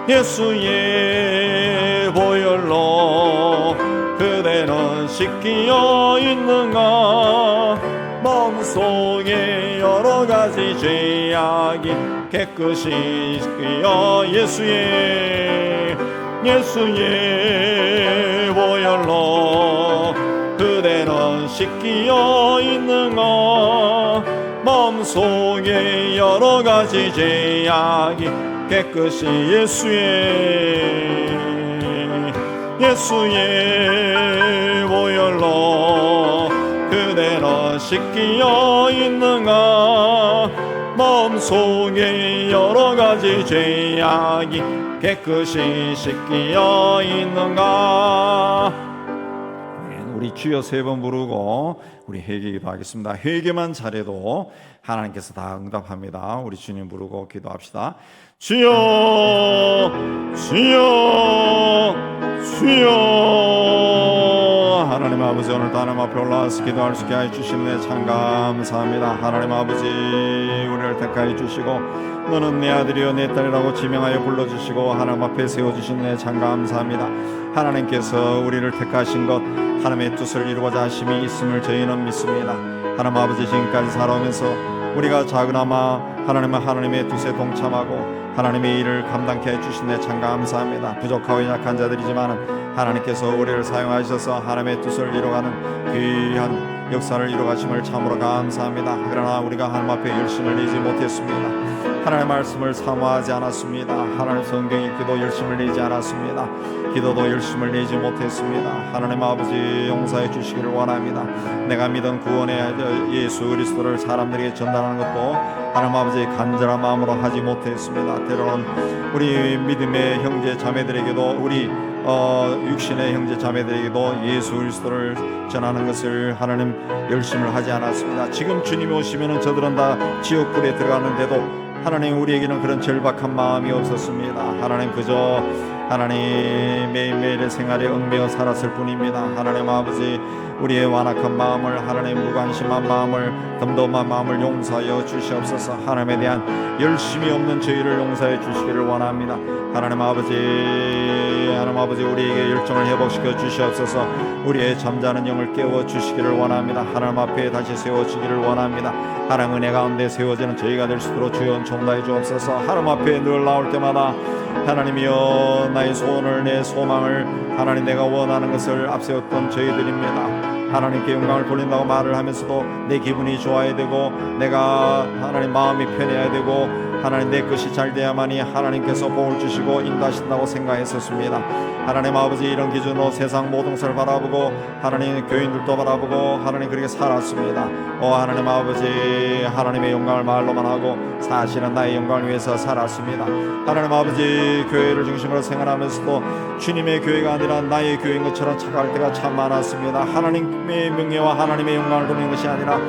예수의 보혈로 그대는 씻기어 있는가? 마음속에 여러 가지 죄악이 깨끗이 씻기어 예수의 보혈로 그대는 씻기어 있는가? 마음속에 여러 가지 죄악이 깨끗이 예수의 보혈로 그대는 씻기어 있는가 마음속에 여러가지 죄악이 깨끗이 씻기어 있는가. 우리 주여 3번 부르고 우리 회개기도 하겠습니다. 회개만 잘해도 하나님께서 다 응답합니다. 우리 주님 부르고 기도합시다. 주여 주여 주여. 하나님 아버지, 오늘도 하나님 앞에 올라와서 기도할 수 있게 해주시는 참 감사합니다. 하나님 아버지, 우리를 택하여 주시고 너는 내 아들이요 내 딸이라고 지명하여 불러주시고 하나님 앞에 세워주신 참 감사합니다. 하나님께서 우리를 택하신 것, 하나님의 뜻을 이루고자 하심이 있음을 저희는 믿습니다. 하나님 아버지, 지금까지 살아오면서 우리가 작으나마 하나님의 뜻에 동참하고 하나님의 일을 감당케 해주신 참 감사합니다. 부족하고 약한 자들이지만 하나님께서 우리를 사용하셔서 하나님의 뜻을 이루어가는 귀한 역사를 이루어가심을 참으로 감사합니다. 그러나 우리가 하나님 앞에 열심을 내지 못했습니다. 하나님의 말씀을 사모하지 않았습니다. 하나님 성경 읽기도 열심을 내지 않았습니다. 기도도 열심을 내지 못했습니다. 하나님 아버지, 용서해 주시기를 원합니다. 내가 믿은 구원의 예수 그리스도를 사람들에게 전달하는 것도 하나님 아버지 간절한 마음으로 하지 못했습니다. 때로는 우리 믿음의 형제 자매들에게도 우리 육신의 형제 자매들에게도 예수 그리스도를 전하는 것을 하나님 열심을 하지 않았습니다. 지금 주님이 오시면은 저들은 다 지옥불에 들어가는데도 하나님 우리에게는 그런 절박한 마음이 없었습니다. 하나님 그저 하나님 매일매일의 생활에 얽매여 살았을 뿐입니다. 하나님 아버지, 우리의 완악한 마음을, 하나님 무관심한 마음을, 덤덤한 마음을 용서하여 주시옵소서. 하나님에 대한 열심이 없는 저희를 용서해 주시기를 원합니다. 하나님 아버지, 우리에게 열정을 회복시켜 주시옵소서. 우리의 잠자는 영을 깨워 주시기를 원합니다. 하나님 앞에 다시 세워지기를 원합니다. 하나님 은혜 가운데 세워지는 저희가 될 수 있도록 주여 총다해 주옵소서. 하나님 앞에 늘 나올 때마다 하나님이여, 나의 소원을, 내 소망을, 하나님 내가 원하는 것을 앞세웠던 저희들입니다. 하나님께 영광을 돌린다고 말을 하면서도 내 기분이 좋아야 되고 내가 하나님 마음이 편해야 되고 하나님 내 것이 잘 돼야만이 하나님께서 복을 주시고 인도하신다고 생각했었습니다. 하나님 아버지, 이런 기준으로 세상 모든 것을 바라보고 하나님 교인들도 바라보고 하나님 그렇게 살았습니다. 하나님 아버지, 하나님의 영광을 말로만 하고 사실은 나의 영광을 위해서 살았습니다. 하나님 아버지, 교회를 중심으로 생활하면서도 주님의 교회가 아니라 나의 교회인 것처럼 착각할 때가 참 많았습니다. 하나님의 명예와 하나님의 영광을 돌리는 것이 아니라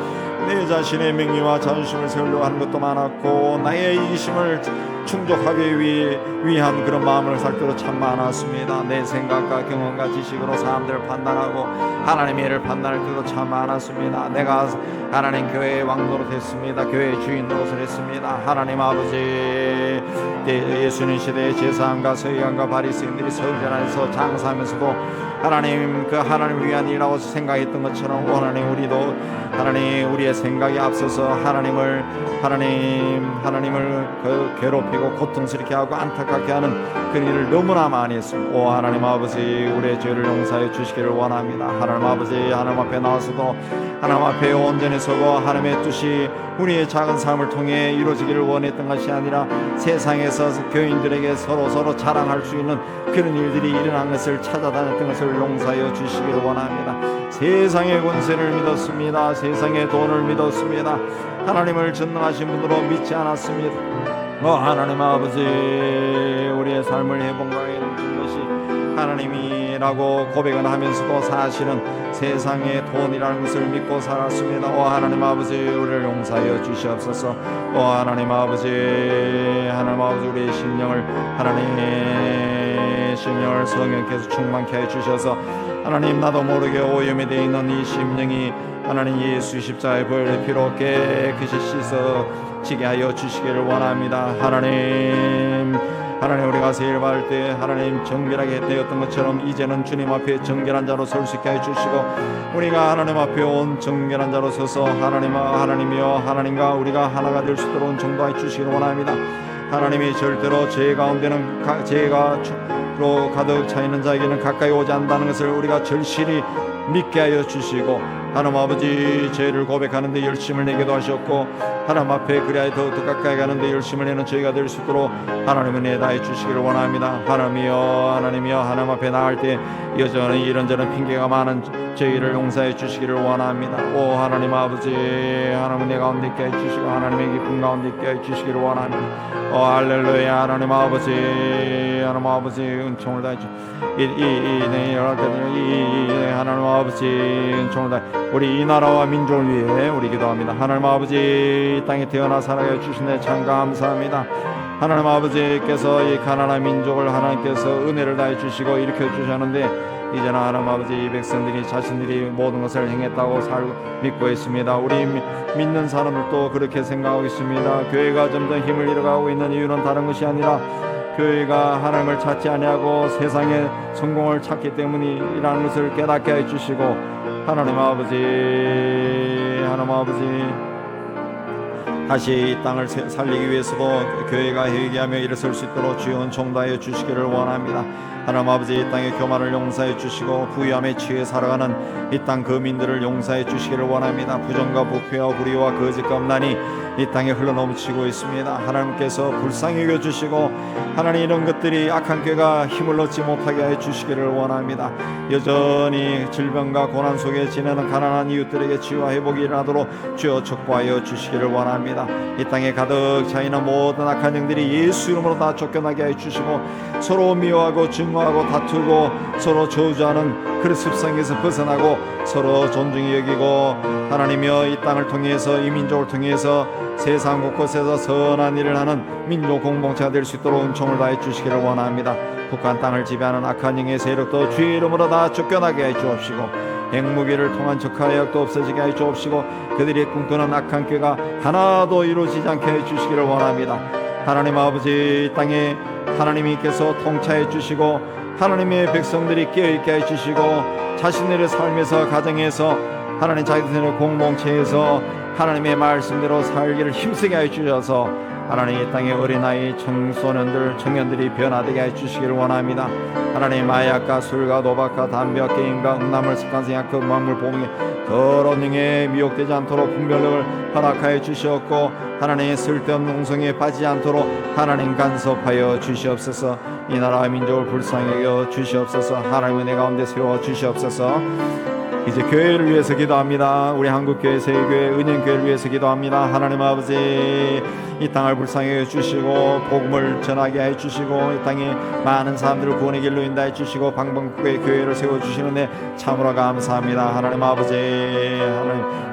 내 자신의 명예와 자존심을 세우려고 하는 것도 많았고 나의 이기심을 충족하기 위한 그런 마음을 살 때도 참 많았습니다. 내 생각과 경험과 지식으로 사람들을 판단하고 하나님의 일을 판단할 때도 참 많았습니다. 내가 하나님 교회의 왕노릇 했습니다. 교회의 주인 노릇을 했습니다. 하나님 아버지, 예수님 시대의 제사장과 서기관과 바리새인들이 성전 안에서 장사하면서도 하나님 그 하나님을 위한 일이라고 생각했던 것처럼 하나님 우리도 하나님 우리의 생각에 앞서서 하나님을 괴롭히고 고통스럽게 하고 안타깝게 하는 그 일을 너무나 많이 했습니다. 하나님 아버지, 우리의 죄를 용서해 주시기를 원합니다. 하나님 아버지, 하나님 앞에 나와서도 하나님 앞에 온전히 서고 하나님의 뜻이 우리의 작은 삶을 통해 이루어지기를 원했던 것이 아니라 세상에서 교인들에게 서로 자랑할 수 있는 그런 일들이 일어난 것을 찾아다녔던 것을 용서하여 주시기를 원합니다. 세상의 권세를 믿었습니다. 세상의 돈을 믿었습니다. 하나님을 전능하신 분으로 믿지 않았습니다. 하나님 아버지, 우리의 삶을 해본가에 넘친 것이 하나님이라고 고백은 하면서도 사실은 세상의 돈이라는 것을 믿고 살았습니다. 하나님 아버지, 우리를 용서하여 주시옵소서. 하나님 아버지, 우리의 심령을 심령을 성령께서 충만케 해주셔서 하나님, 나도 모르게 오염이 되어 있는 이 심령이 하나님 예수 십자가의 보혈의 피로 깨끗이 씻어지게 하여 주시기를 원합니다. 하나님 우리가 세일 받을 때 하나님 정결하게 되었던 것처럼 이제는 주님 앞에 정결한 자로 설 수 있게 해주시고 우리가 하나님 앞에 온 정결한 자로 서서 하나님이여 하나님과 우리가 하나가 될 수 있도록 정도해 주시기를 원합니다. 하나님이 절대로 죄 가운데는 죄가 가득 차 있는 자에게는 가까이 오지 않는다는 것을 우리가 절실히 믿게 하여 주시고 하나님 아버지, 죄를 고백하는 데 열심을 내게도 하셨고 하나님 앞에 그리하여 더욱더 가까이 가는데 열심을 내는 저희가 될 수 있도록 하나님은 은혜 다해 주시기를 원합니다. 하나님이여 하나님 앞에 나갈 때 여전히 이런저런 핑계가 많은 저희를 용서해 주시기를 원합니다. 오 하나님 아버지, 하나님은 내 가운데 있게 해주시고 하나님의 기쁨 가운데 있게 해주시기를 원합니다. 오 할렐루야. 하나님 아버지 은총을 다해 하나님 아버지 은총을 다해 우리 이 나라와 민족을 위해 우리 기도합니다. 하나님 아버지, 이 땅에 태어나 살아가 주시네 참 감사합니다. 하나님 아버지께서 이 가난한 민족을 하나님께서 은혜를 다해 주시고 일으켜 주셨는데 이제는 하나님 아버지 이 백성들이 자신들이 모든 것을 행했다고 믿고 있습니다. 우리 믿는 사람들도 그렇게 생각하고 있습니다. 교회가 점점 힘을 잃어가고 있는 이유는 다른 것이 아니라 교회가 하나님을 찾지 아니하고 세상의 성공을 찾기 때문이라는 것을 깨닫게 해주시고 하나님 아버지 다시 이 땅을 살리기 위해서도 교회가 회개하며 일어설 수 있도록 주여 은총 다해 주시기를 원합니다. 하나님 아버지 이 땅의 교만을 용서해 주시고 부유함에 취해 살아가는 이 땅 거민들을 용서해 주시기를 원합니다. 부정과 부패와 불의와 거짓과 음란이 이 땅에 흘러넘치고 있습니다. 하나님께서 불쌍히 여겨주시고 하나님 이런 것들이 악한 꾀가 힘을 얻지 못하게 해 주시기를 원합니다. 여전히 질병과 고난 속에 지내는 가난한 이웃들에게 치유와 회복이 일어나도록 주여 축복하여 주시기를 원합니다. 이 땅에 가득 차이는 모든 악한 영들이 예수 이름으로 다 쫓겨나게 해 주시고 서로 미워하고 증오하고 다투고 서로 저주하는 그 습성에서 벗어나고 서로 존중히 여기고 하나님이여 이 땅을 통해서 이 민족을 통해서 세상 곳곳에서 선한 일을 하는 민족 공동체가 될 수 있도록 은총을 다해 주시기를 원합니다. 북한 땅을 지배하는 악한 영의 세력도 주의 이름으로 다 쫓겨나게 해 주옵시고 핵무기를 통한 적화력도 없어지게 해 주옵시고 그들이 꿈꾸는 악한 꾀가 하나도 이루어지지 않게 해 주시기를 원합니다. 하나님 아버지 이 땅에 하나님께서 통치해 주시고 하나님의 백성들이 깨어있게 해 주시고 자신들의 삶에서 가정에서 하나님 자기들의 공동체에서 하나님의 말씀대로 살기를 힘쓰게 해 주셔서 하나님 이 땅의 어린아이 청소년들 청년들이 변화되게 해 주시기를 원합니다. 하나님 마약과 술과 도박과 담배와 게임과 음란물 습관성 약한 음악물 보응에 더러운 영에 미혹되지 않도록 분별력을 허락하여 주시었고 하나님의 쓸데없는 웅성에 빠지지 않도록 하나님 간섭하여 주시옵소서. 이 나라와 민족을 불쌍히 여겨 주시옵소서. 하나님의 내 가운데 세워 주시옵소서. 이제 교회를 위해서 기도합니다. 우리 한국교회 세교회 은행교회를 위해서 기도합니다. 하나님 아버지 이 땅을 불쌍히 해주시고 복음을 전하게 해주시고 이 땅에 많은 사람들을 구원의 길로 인도해 주시고 방방곡곡의 교회를 세워주시는데 참으로 감사합니다. 하나님 아버지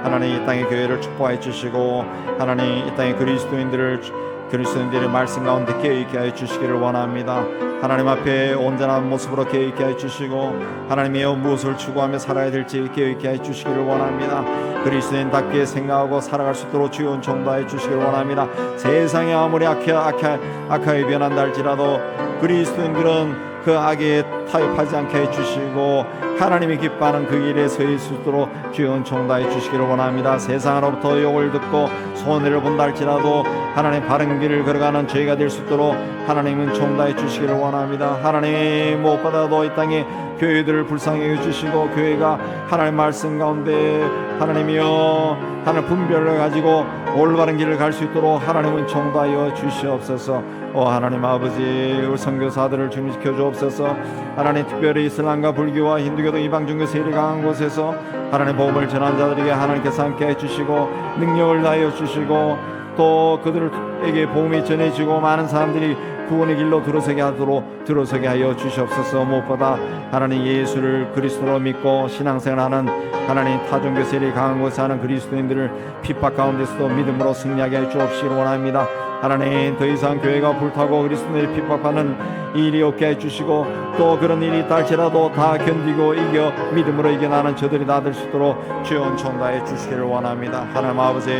하나님 이 땅의 교회를 축복해 주시고 하나님 이 땅의 그리스도인들의 말씀 가운데 깨어있게 해 주시기를 원합니다. 하나님 앞에 온전한 모습으로 깨어있게 해 주시고 하나님이여 무엇을 추구하며 살아야 될지 깨어있게 해 주시기를 원합니다. 그리스도인답게 생각하고 살아갈 수 있도록 주여 은총 다해 주시기를 원합니다. 세상이 아무리 악하게 변한다 할지라도 그리스도인들은 그 악에 타협하지 않게 해주시고 하나님이 기뻐하는 그 길에 서 있도록 주여 은총 다해 주시기를 원합니다. 세상으로부터 욕을 듣고 손해를 본다 할지라도 하나님 바른 길을 걸어가는 저희가 될 수 있도록 하나님 은총 다해 주시기를 원합니다. 하나님 무엇보다도 이 땅에 교회들을 불쌍히 해주시고 교회가 하나님 말씀 가운데 하나님이여 하나님 분별을 가지고 올바른 길을 갈 수 있도록 하나님 은총 다하여 주시옵소서. 하나님 아버지 우리 선교사들을 주님시켜 주옵소서. 하나님 특별히 이슬람과 불교와 힌두교도 이방 종교 세력이 강한 곳에서 하나님 복음을 전한 자들에게 하나님께서 함께 해주시고 능력을 다하여 주시고 또 그들에게 복음이 전해지고 많은 사람들이 구원의 길로 들어서게 하여 주시옵소서. 무엇보다 하나님 예수를 그리스도로 믿고 신앙생활하는 하나님 타종교 세력이 강한 곳에 사는 그리스도인들을 핍박 가운데서도 믿음으로 승리하게 해 주옵시기 원합니다. 하나님 더 이상 교회가 불타고 그리스도인들이 핍박하는 일이 없게 해주시고 또 그런 일이 있다 할지라도 다 견디고 이겨 믿음으로 이겨나는 저들이 다 될 수 있도록 주여 은총 다해 주시기를 원합니다. 하나님 아버지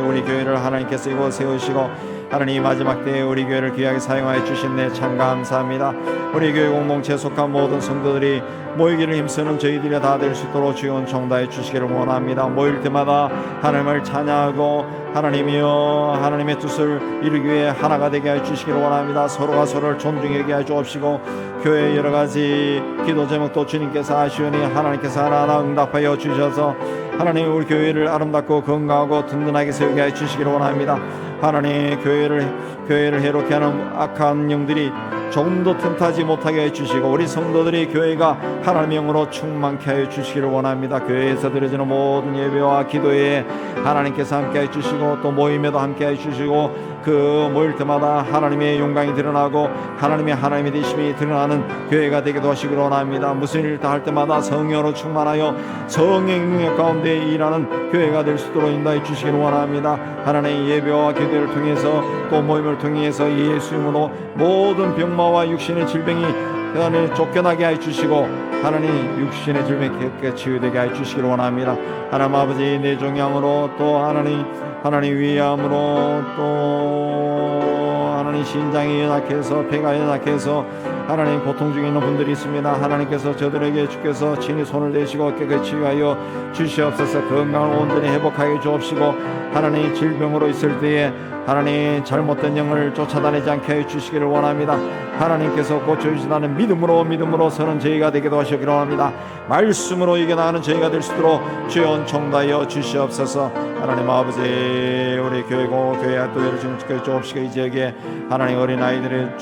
우리 교회를 하나님께서 이곳 세우시고 하나님 마지막 때에 우리 교회를 귀하게 사용하여 주신 참 감사합니다. 우리 교회 공동체에 속한 모든 성도들이 모이기를 힘쓰는 저희들이 다 될 수 있도록 주여 은총 다해 주시기를 원합니다. 모일 때마다 하나님을 찬양하고 하나님이여 하나님의 뜻을 이루기 위해 하나가 되게 해 주시기를 원합니다. 서로가 서로를 존중하게 해 주옵시고 교회의 여러 가지 기도 제목도 주님께서 아시오니 하나님께서 하나하나 응답하여 주셔서 하나님 우리 교회를 아름답고 건강하고 든든하게 세우게 해 주시기를 원합니다. 하나님 교회를 해롭게 하는 악한 영들이 조금 더 틈타지 못하게 해주시고 우리 성도들이 교회가 하나님의 영으로 충만케 하여 주시기를 원합니다. 교회에서 드려지는 모든 예배와 기도에 하나님께서 함께 해주시고 또 모임에도 함께 해주시고 그 모일 때마다 하나님의 영광이 드러나고 하나님의 되심이 드러나는 교회가 되기도 하시기를 원합니다. 무슨 일 다 할 때마다 성령으로 충만하여 성령의 능력 가운데 일하는 교회가 될 수 있도록 인도해 주시기를 원합니다. 하나님의 예배와 기도를 통해서 또 모임을 통해서 예수 이름으로 모든 병마와 육신의 질병이 하나님 쫓겨나게 해주시고 하나님 육신의 질병이 깨끗이 치유되게 해주시기를 원합니다. 하나님 아버지 내 종양으로 또 하나님 위암으로 또 하나님 신장이 연약해서 폐가 연약해서 하나님 고통 중에 있는 분들이 있습니다. 하나님께서 저들에게 주께서 친히 손을 대시고 깨끗이 치유하여 주시옵소서. 건강을 온전히 회복하게 주옵시고 하나님 질병으로 있을 때에 하나님 잘못된 영을 쫓아다니지 않게 해주시기를 원합니다. 하나님께서 고쳐주신다는 믿음으로 서는 저희가 되기도 하시기를 원합니다. 말씀으로 이겨나가는 저희가 될 수 있도록 주여 은총하여 주시옵소서. 하나님 아버지 우리 교회고 교회 학교를 지켜 주옵시고 이 지역에 하나님 어린아이들의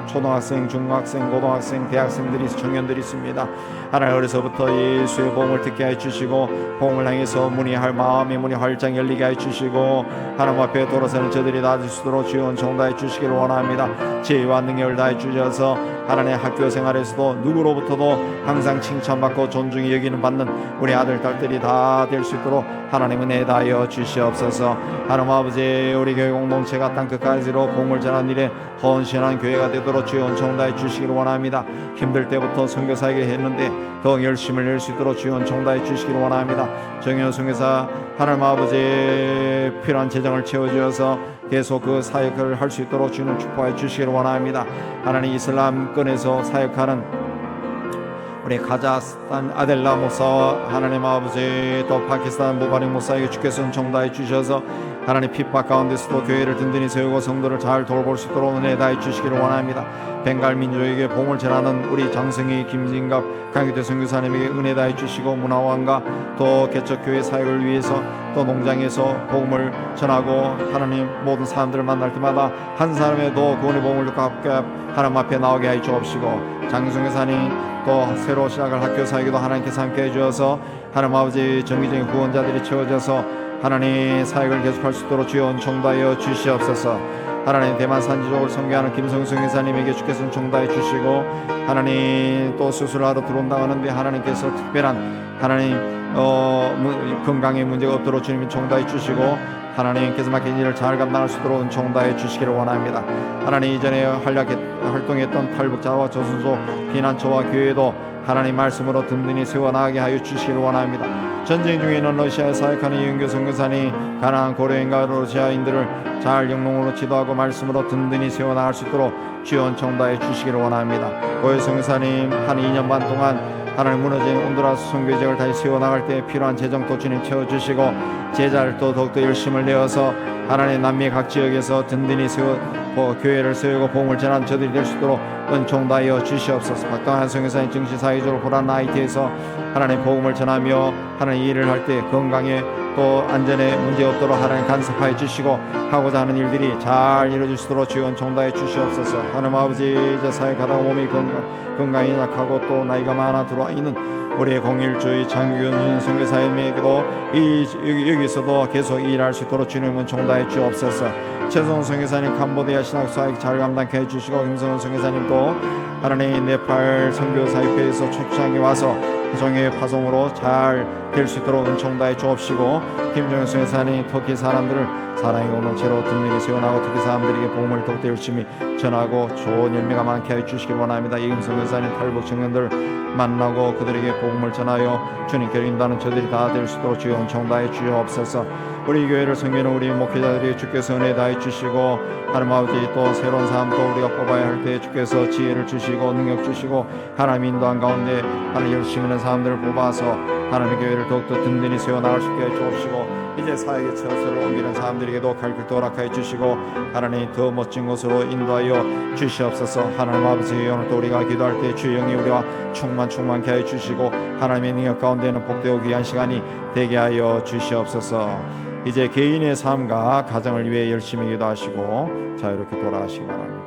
초등학생, 중학생, 고등학생, 대학생들이 청년들이 있습니다. 하나님 어려서부터 예수의 복음을 듣게 해주시고 복음을 향해서 문의할 마음의 문이 활짝 열리게 해주시고 하나님 앞에 돌아서는 저들이 나아질 수 있도록 주여 은총 다해 주시기를 원합니다. 지혜와 능력을 다해 주셔서 하나님의 학교 생활에서도 누구로부터도 항상 칭찬받고 존중이 여기는 받는 우리 아들 딸들이 다 될 수 있도록 하나님 은혜 다하여 주시옵소서. 하나님 아버지 우리 교회 공동체가 땅끝까지로 복음을 전하는 일에 헌신한 교회가 되도록 주여 은총 다해 주시기를 원합니다. 힘들 때부터 선교사에게 했는데 더 열심을 낼 수 있도록 주여 은총 다해 주시기를 원합니다. 정현 선교사 하나님 아버지 필요한 재정을 채워주어서 계속 그 사역을 할 수 있도록 주는 축복해 주시기를 원합니다. 하나님 이슬람권에서 사역하는 우리 카자흐스탄 아델라 목사와 하나님 아버지 또 파키스탄 무바릭 목사에게 주께서 은총 다해 주셔서 하나님 핍박 가운데서도 교회를 든든히 세우고 성도를 잘 돌볼 수 있도록 은혜 다해 주시기를 원합니다. 벵갈 민족에게 복음을 전하는 우리 장성희, 김진갑, 강규태 선교사님에게 은혜 다해 주시고 문화원과 또 개척교회 사역을 위해서 또 농장에서 복음을 전하고 하나님 모든 사람들을 만날 때마다 한 사람에도 구원의 복음을 듣고 하나님 앞에 나오게 해 주옵시고 장성교사님 또 새로 시작할 학교 사역에도 하나님께서 함께 해주셔서 하나님 아버지 정기적인 후원자들이 채워져서 하나님 사역을 계속할 수 있도록 주여 은총 다하여 주시옵소서. 하나님 대만 산지족을 선교하는 김성승 회사님에게 주께서 은총 다해 주시고 하나님 또 수술하러 들어온다고 하는데 하나님께서 특별한 하나님 건강에 문제가 없도록 주님 은총 다해 주시고 하나님께서 맡긴 일을 잘 감당할 수 있도록 은총 다해 주시기를 원합니다. 하나님 이전에 활동했던 탈북자와 저순소 피난처와 교회도 하나님 말씀으로 든든히 세워나가게 하여 주시기를 원합니다. 전쟁 중에 있는 러시아에 사역하는 이은교 선교사님 가나안 고려인과 러시아인들을 잘 영롱으로 지도하고 말씀으로 든든히 세워나갈 수 있도록 주여 은총 다해 주시기를 원합니다. 고혜 선교사님 한 2년 반 동안 하나님 무너진 온두라스 선교지역을 다시 세워나갈 때 필요한 재정도 주님 채워주시고 제자를 또 더욱더 열심을 내어서 하나님 남미 각 지역에서 든든히 교회를 세우고 복음을 전하는 저들이 될 수 있도록 은총 다하여 주시옵소서. 박동환 선교사님 증시 사회적으로 불안 IT에서 하나님 복음을 전하며 하나님 일을 할 때 건강에 또 안전에 문제 없도록 하나님 간섭하여 주시고 하고자 하는 일들이 잘 이루어질 수 있도록 주여 은총 다해 주시옵소서. 하나님 아버지 이제 사역하다가 몸이 건강이 약하고 또 나이가 많아 들어와 있는 우리의 공일주의 장규현 선교사님에게도 여기서도 계속 일할 수 있도록 주님은 총다해 주옵소서. 최성훈 선교사님 캄보디아 신학사역 잘 감당해 주시고 김성훈 선교사님도 하나님 네팔 선교사협회에서 초창에 와서 종의 파송으로 잘 될 수 있도록 은총 다해 주옵시고 김정현 선교사님 터키 사람들을 사랑의 공동체로 든든히 세워나가고 터키 사람들에게 복음을 더욱더 열심히 전하고 좋은 열매가 많게 해 주시길 원합니다. 이금성 선교사님 탈북 청년들 만나고 그들에게 복음을 전하여 주님께로 인도하는 저들이 다 될 수 있도록 주여 은총 다해 주옵소서. 우리 교회를 섬기는 우리 목회자들이 주께서 은혜 다해 주시고 하나님 아버지 또 새로운 사람도 우리가 뽑아야 할 때 주께서 지혜를 주시고 능력 주시고 하나님 인도한 가운데 하나님 열심히 있는 사람들을 뽑아서 하나님의 교회를 더욱더 든든히 세워나갈 수 있게 해주옵시고 이제 사역의 처소를 옮기는 사람들에게도 갈 길도 허락하여 주시고 하나님 더 멋진 곳으로 인도하여 주시옵소서. 하나님 아버지 오늘도 우리가 기도할 때 주의 영이 우리와 충만케 하여 주시고 하나님의 능력 가운데는 복되고 귀한 시간이 되게 하여 주시옵소서. 이제 개인의 삶과 가정을 위해 열심히 기도하시고 자유롭게 돌아가시기 바랍니다.